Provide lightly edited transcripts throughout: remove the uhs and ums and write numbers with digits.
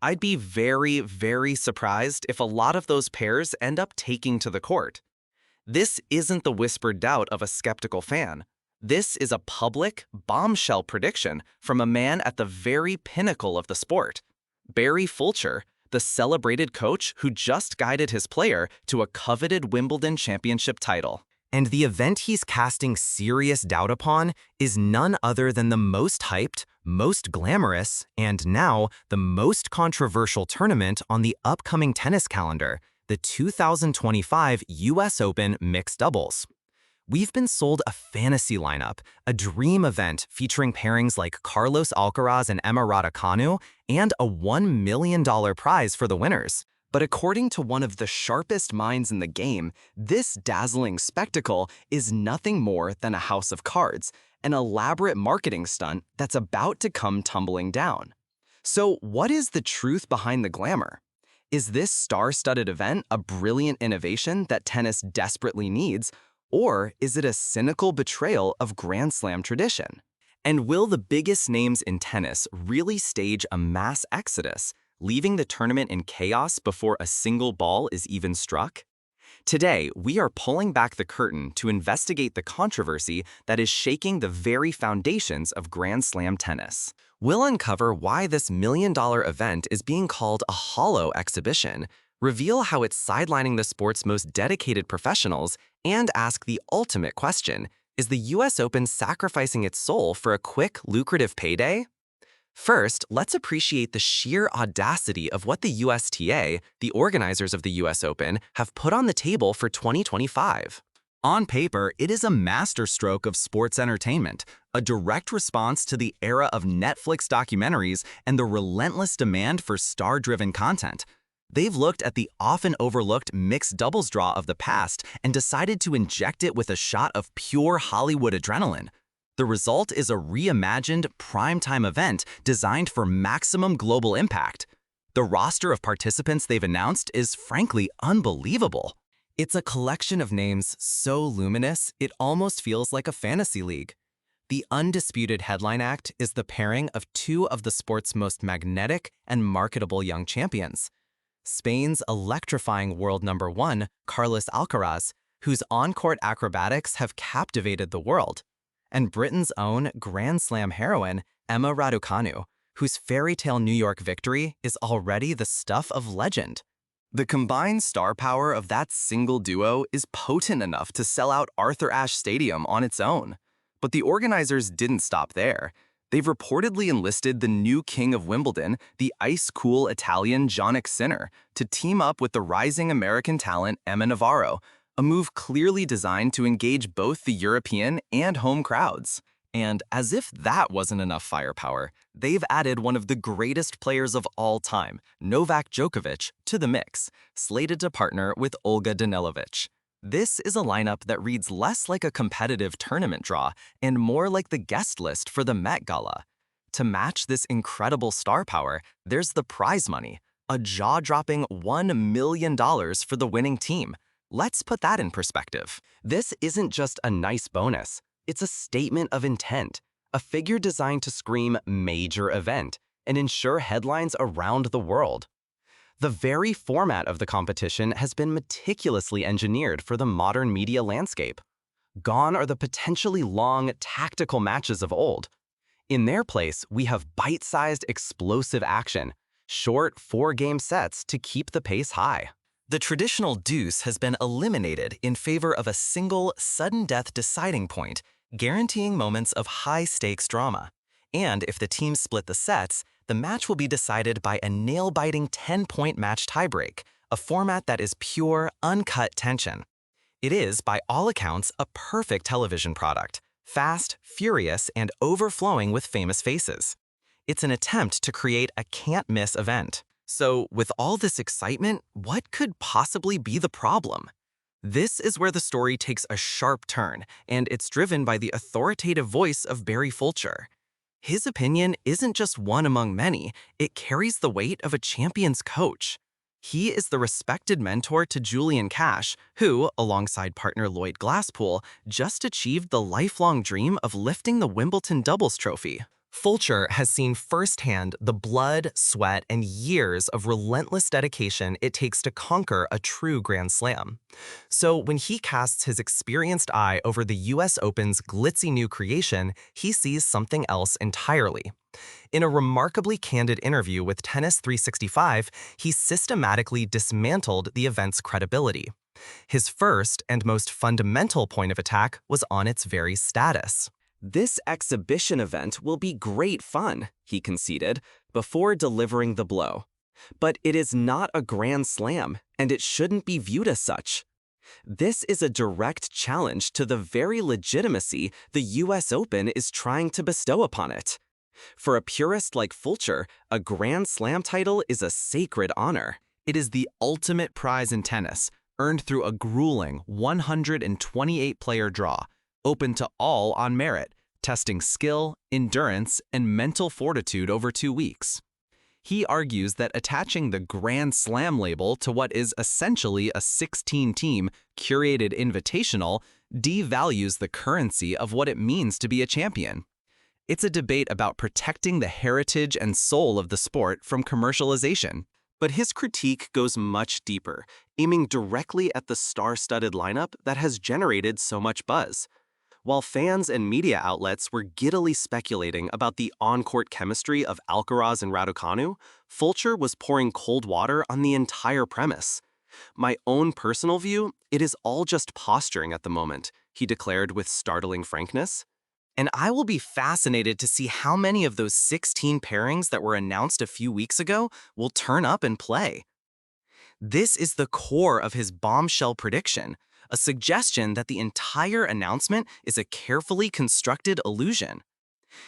I'd be very, very surprised if a lot of those pairs end up taking to the court. This isn't the whispered doubt of a skeptical fan. This is a public, bombshell prediction from a man at the very pinnacle of the sport. Barry Fulcher, the celebrated coach who just guided his player to a coveted Wimbledon championship title. And the event he's casting serious doubt upon is none other than the most hyped, most glamorous, and now the most controversial tournament on the upcoming tennis calendar, the 2025 US Open Mixed Doubles. We've been sold a fantasy lineup, a dream event featuring pairings like Carlos Alcaraz and Emma Raducanu, and a $1 million prize for the winners. But according to one of the sharpest minds in the game, this dazzling spectacle is nothing more than a house of cards, an elaborate marketing stunt that's about to come tumbling down. So what is the truth behind the glamour? Is this star-studded event a brilliant innovation that tennis desperately needs, or is it a cynical betrayal of Grand Slam tradition? And will the biggest names in tennis really stage a mass exodus, leaving the tournament in chaos before a single ball is even struck? Today, we are pulling back the curtain to investigate the controversy that is shaking the very foundations of Grand Slam tennis. We'll uncover why this million-dollar event is being called a hollow exhibition, reveal how it's sidelining the sport's most dedicated professionals, and ask the ultimate question: is the US Open sacrificing its soul for a quick, lucrative payday? First, let's appreciate the sheer audacity of what the USTA, the organizers of the US Open, have put on the table for 2025. On paper, it is a masterstroke of sports entertainment, a direct response to the era of Netflix documentaries and the relentless demand for star-driven content. They've looked at the often overlooked mixed doubles draw of the past and decided to inject it with a shot of pure Hollywood adrenaline. The result is a reimagined, primetime event designed for maximum global impact. The roster of participants they've announced is frankly unbelievable. It's a collection of names so luminous, it almost feels like a fantasy league. The undisputed headline act is the pairing of two of the sport's most magnetic and marketable young champions. Spain's electrifying world number one, Carlos Alcaraz, whose on-court acrobatics have captivated the world, and Britain's own Grand Slam heroine, Emma Raducanu, whose fairy tale New York victory is already the stuff of legend. The combined star power of that single duo is potent enough to sell out Arthur Ashe Stadium on its own. But the organizers didn't stop there. They've reportedly enlisted the new king of Wimbledon, the ice-cool Italian Jannik Sinner, to team up with the rising American talent Emma Navarro, a move clearly designed to engage both the European and home crowds. And as if that wasn't enough firepower, they've added one of the greatest players of all time, Novak Djokovic, to the mix, slated to partner with Olga Danilovic. This is a lineup that reads less like a competitive tournament draw and more like the guest list for the Met Gala. To match this incredible star power, there's the prize money, a jaw-dropping $1 million for the winning team. Let's put that in perspective. This isn't just a nice bonus. It's a statement of intent, a figure designed to scream major event and ensure headlines around the world. The very format of the competition has been meticulously engineered for the modern media landscape. Gone are the potentially long, tactical matches of old. In their place, we have bite-sized, explosive action, short 4-game sets to keep the pace high. The traditional deuce has been eliminated in favor of a single, sudden-death deciding point, guaranteeing moments of high-stakes drama. And if the teams split the sets, the match will be decided by a nail-biting 10-point match tiebreak, a format that is pure, uncut tension. It is, by all accounts, a perfect television product, fast, furious, and overflowing with famous faces. It's an attempt to create a can't-miss event. So, with all this excitement, what could possibly be the problem? This is where the story takes a sharp turn, and it's driven by the authoritative voice of Barry Fulcher. His opinion isn't just one among many, it carries the weight of a champion's coach. He is the respected mentor to Julian Cash, who, alongside partner Lloyd Glasspool, just achieved the lifelong dream of lifting the Wimbledon doubles trophy. Fulcher has seen firsthand the blood, sweat, and years of relentless dedication it takes to conquer a true Grand Slam. So when he casts his experienced eye over the US Open's glitzy new creation, he sees something else entirely. In a remarkably candid interview with Tennis 365, he systematically dismantled the event's credibility. His first and most fundamental point of attack was on its very status. This exhibition event will be great fun, he conceded, before delivering the blow. But it is not a Grand Slam, and it shouldn't be viewed as such. This is a direct challenge to the very legitimacy the US Open is trying to bestow upon it. For a purist like Fulcher, a Grand Slam title is a sacred honor. It is the ultimate prize in tennis, earned through a grueling 128-player draw, open to all on merit, testing skill, endurance, and mental fortitude over 2 weeks. He argues that attaching the Grand Slam label to what is essentially a 16-team, curated invitational devalues the currency of what it means to be a champion. It's a debate about protecting the heritage and soul of the sport from commercialization. But his critique goes much deeper, aiming directly at the star-studded lineup that has generated so much buzz. While fans and media outlets were giddily speculating about the on-court chemistry of Alcaraz and Raducanu, Fulcher was pouring cold water on the entire premise. My own personal view, it is all just posturing at the moment, he declared with startling frankness. And I will be fascinated to see how many of those 16 pairings that were announced a few weeks ago will turn up and play. This is the core of his bombshell prediction, a suggestion that the entire announcement is a carefully constructed illusion.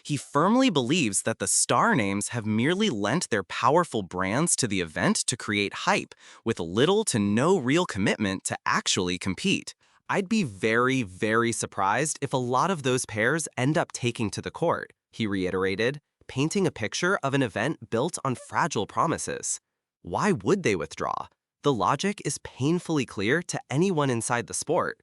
He firmly believes that the star names have merely lent their powerful brands to the event to create hype, with little to no real commitment to actually compete. I'd be very, very surprised if a lot of those pairs end up taking to the court, he reiterated, painting a picture of an event built on fragile promises. Why would they withdraw? The logic is painfully clear to anyone inside the sport.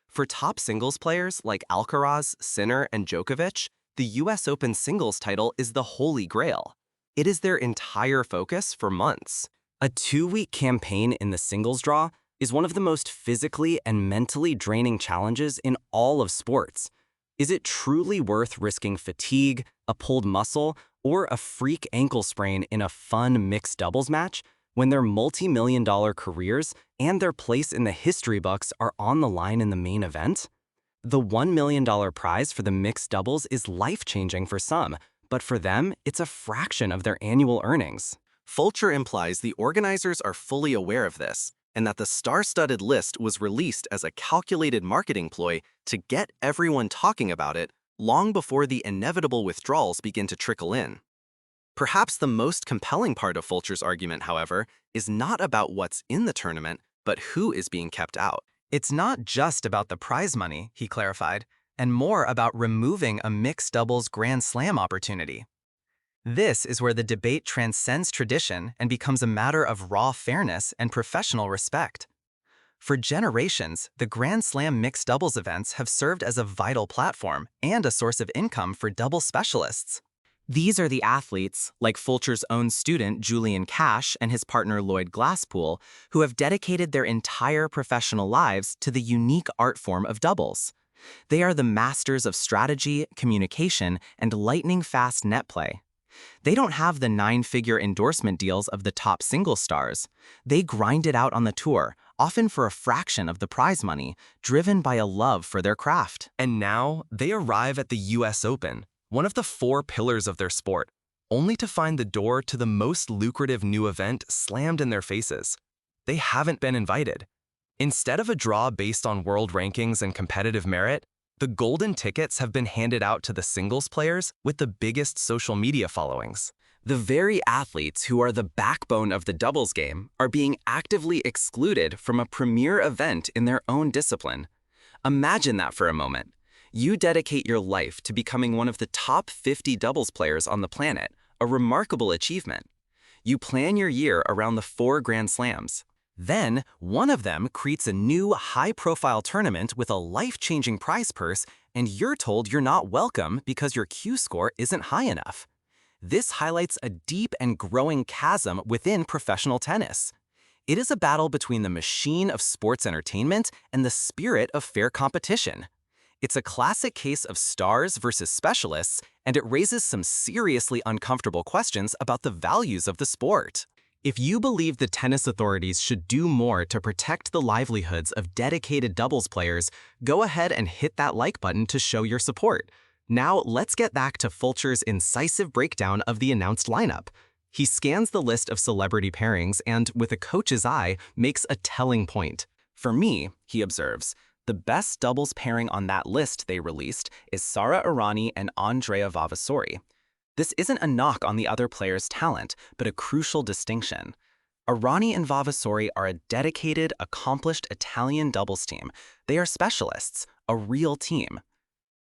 For top singles players like Alcaraz, Sinner, and Djokovic, the US Open singles title is the holy grail. It is their entire focus for months. A 2-week campaign in the singles draw is one of the most physically and mentally draining challenges in all of sports. Is it truly worth risking fatigue, a pulled muscle, or a freak ankle sprain in a fun mixed doubles match when their multi-million-dollar careers and their place in the history books are on the line in the main event? The $1 million prize for the mixed doubles is life-changing for some, but for them, it's a fraction of their annual earnings. Fulcher implies the organizers are fully aware of this, and that the star-studded list was released as a calculated marketing ploy to get everyone talking about it long before the inevitable withdrawals begin to trickle in. Perhaps the most compelling part of Fulcher's argument, however, is not about what's in the tournament, but who is being kept out. It's not just about the prize money, he clarified, and more about removing a mixed doubles Grand Slam opportunity. This is where the debate transcends tradition and becomes a matter of raw fairness and professional respect. For generations, the Grand Slam mixed doubles events have served as a vital platform and a source of income for doubles specialists. These are the athletes, like Fulcher's own student Julian Cash and his partner Lloyd Glasspool, who have dedicated their entire professional lives to the unique art form of doubles. They are the masters of strategy, communication, and lightning-fast net play. They don't have the 9-figure endorsement deals of the top single stars. They grind it out on the tour, often for a fraction of the prize money, driven by a love for their craft. And now they arrive at the US Open, one of the 4 pillars of their sport, only to find the door to the most lucrative new event slammed in their faces. They haven't been invited. Instead of a draw based on world rankings and competitive merit, the golden tickets have been handed out to the singles players with the biggest social media followings. The very athletes who are the backbone of the doubles game are being actively excluded from a premier event in their own discipline. Imagine that for a moment. You dedicate your life to becoming one of the top 50 doubles players on the planet, a remarkable achievement. You plan your year around the 4 Grand Slams. Then, one of them creates a new, high-profile tournament with a life-changing prize purse, and you're told you're not welcome because your Q score isn't high enough. This highlights a deep and growing chasm within professional tennis. It is a battle between the machine of sports entertainment and the spirit of fair competition. It's a classic case of stars versus specialists, and it raises some seriously uncomfortable questions about the values of the sport. If you believe the tennis authorities should do more to protect the livelihoods of dedicated doubles players, go ahead and hit that like button to show your support. Now, let's get back to Fulcher's incisive breakdown of the announced lineup. He scans the list of celebrity pairings and, with a coach's eye, makes a telling point. For me, he observes, the best doubles pairing on that list they released is Sara Errani and Andrea Vavasori. This isn't a knock on the other players' talent, but a crucial distinction. Errani and Vavasori are a dedicated, accomplished Italian doubles team. They are specialists, a real team.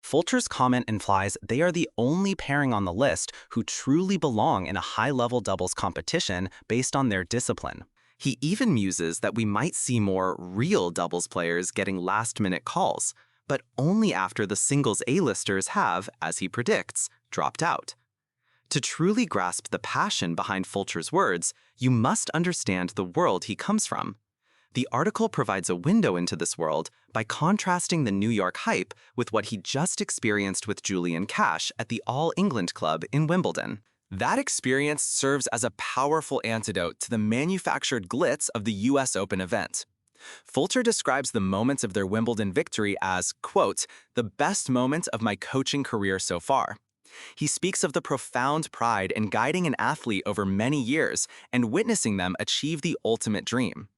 Fulcher's comment implies they are the only pairing on the list who truly belong in a high-level doubles competition based on their discipline. He even muses that we might see more real doubles players getting last-minute calls, but only after the singles A-listers have, as he predicts, dropped out. To truly grasp the passion behind Fulcher's words, you must understand the world he comes from. The article provides a window into this world by contrasting the New York hype with what he just experienced with Julian Cash at the All England Club in Wimbledon. That experience serves as a powerful antidote to the manufactured glitz of the US Open event. Fulcher describes the moments of their Wimbledon victory as, quote, the best moment of my coaching career so far. He speaks of the profound pride in guiding an athlete over many years and witnessing them achieve the ultimate dream.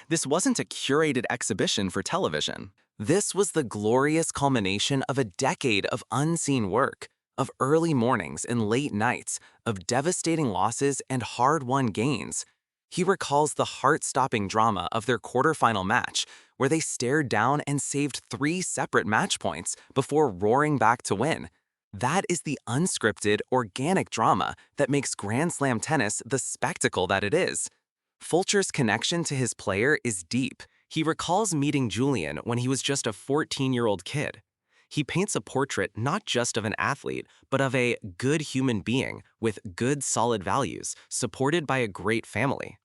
This wasn't a curated exhibition for television. This was the glorious culmination of a decade of unseen work, of early mornings and late nights, of devastating losses and hard-won gains. He recalls the heart-stopping drama of their quarterfinal match, where they stared down and saved 3 separate match points before roaring back to win. That is the unscripted, organic drama that makes Grand Slam tennis the spectacle that it is. Fulcher's connection to his player is deep. He recalls meeting Julian when he was just a 14-year-old kid. He paints a portrait not just of an athlete, but of a good human being with good, solid values, supported by a great family.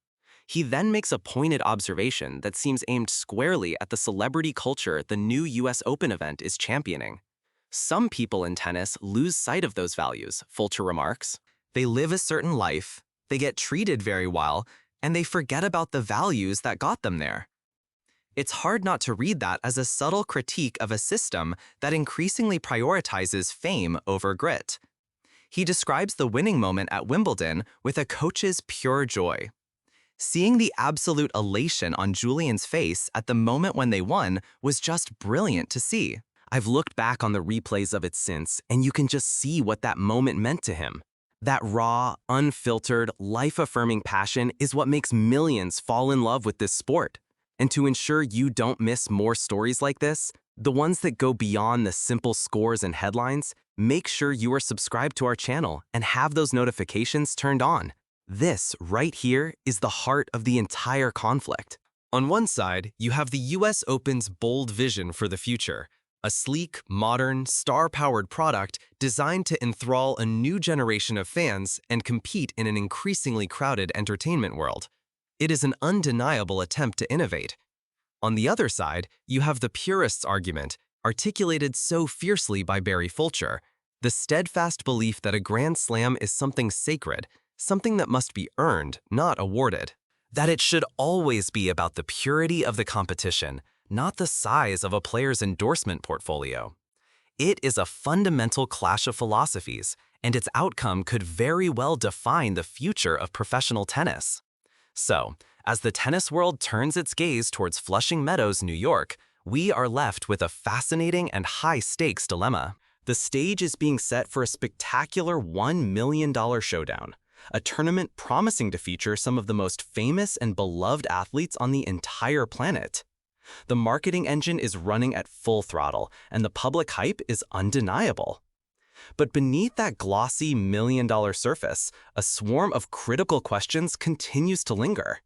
He then makes a pointed observation that seems aimed squarely at the celebrity culture the new US Open event is championing. Some people in tennis lose sight of those values, Fulcher remarks. They live a certain life, they get treated very well, and they forget about the values that got them there. It's hard not to read that as a subtle critique of a system that increasingly prioritizes fame over grit. He describes the winning moment at Wimbledon with a coach's pure joy. Seeing the absolute elation on Julian's face at the moment when they won was just brilliant to see. I've looked back on the replays of it since, and you can just see what that moment meant to him. That raw, unfiltered, life-affirming passion is what makes millions fall in love with this sport. And to ensure you don't miss more stories like this, the ones that go beyond the simple scores and headlines, make sure you are subscribed to our channel and have those notifications turned on. This, right here, is the heart of the entire conflict. On one side, you have the US Open's bold vision for the future. A sleek, modern, star-powered product designed to enthrall a new generation of fans and compete in an increasingly crowded entertainment world. It is an undeniable attempt to innovate. On the other side, you have the purists' argument, articulated so fiercely by Barry Fulcher, the steadfast belief that a Grand Slam is something sacred, something that must be earned, not awarded. That it should always be about the purity of the competition, not the size of a player's endorsement portfolio. It is a fundamental clash of philosophies, and its outcome could very well define the future of professional tennis. So, as the tennis world turns its gaze towards Flushing Meadows, New York, we are left with a fascinating and high-stakes dilemma. The stage is being set for a spectacular $1 million showdown, a tournament promising to feature some of the most famous and beloved athletes on the entire planet. The marketing engine is running at full throttle, and the public hype is undeniable. But beneath that glossy $1 million surface, a swarm of critical questions continues to linger.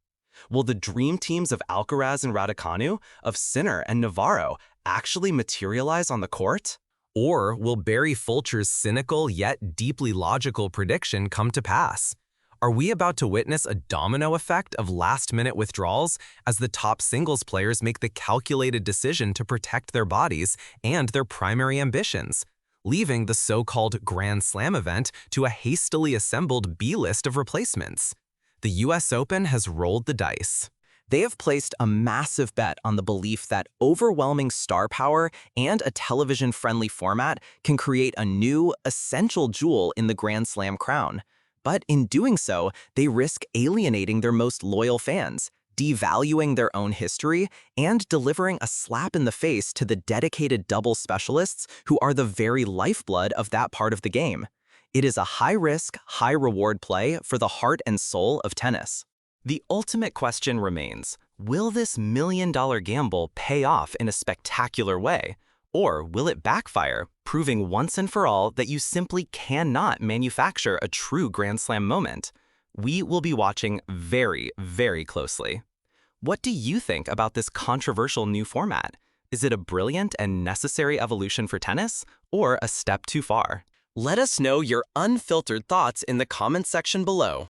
Will the dream teams of Alcaraz and Raducanu, of Sinner and Navarro, actually materialize on the court? Or will Barry Fulcher's cynical yet deeply logical prediction come to pass? Are we about to witness a domino effect of last-minute withdrawals as the top singles players make the calculated decision to protect their bodies and their primary ambitions, leaving the so-called Grand Slam event to a hastily assembled B-list of replacements? The US Open has rolled the dice. They have placed a massive bet on the belief that overwhelming star power and a television-friendly format can create a new, essential jewel in the Grand Slam crown. But in doing so, they risk alienating their most loyal fans, devaluing their own history, and delivering a slap in the face to the dedicated doubles specialists who are the very lifeblood of that part of the game. It is a high-risk, high-reward play for the heart and soul of tennis. The ultimate question remains, will this million-dollar gamble pay off in a spectacular way? Or will it backfire, proving once and for all that you simply cannot manufacture a true Grand Slam moment? We will be watching very, very closely. What do you think about this controversial new format? Is it a brilliant and necessary evolution for tennis, or a step too far? Let us know your unfiltered thoughts in the comments section below.